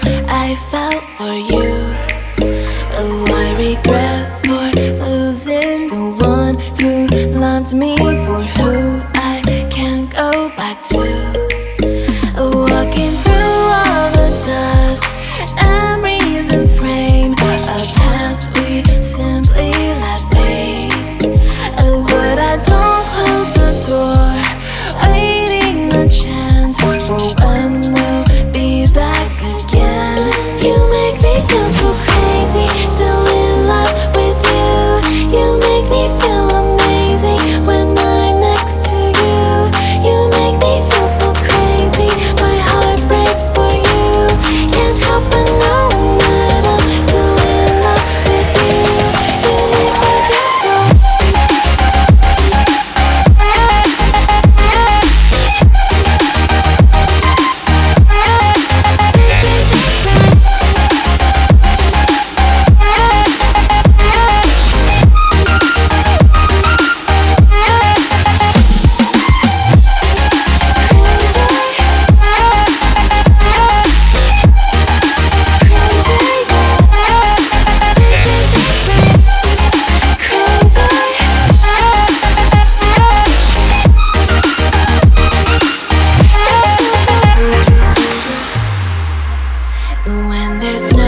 I felt for you. Oh, I regret for losing the one who loved me, for who I can't go back to. Walking through all the dust, memories and frame, a past we simply let fade. Oh, but I don't close the door, waiting a chance for when we'll be back again. You make me feel so crazy, still in love with you. You make me feel amazing when I'm next to you. You make me feel so crazy, my heart breaks for you. Can't help but knowing that I'm still in love with you. You make me feel so. When there's no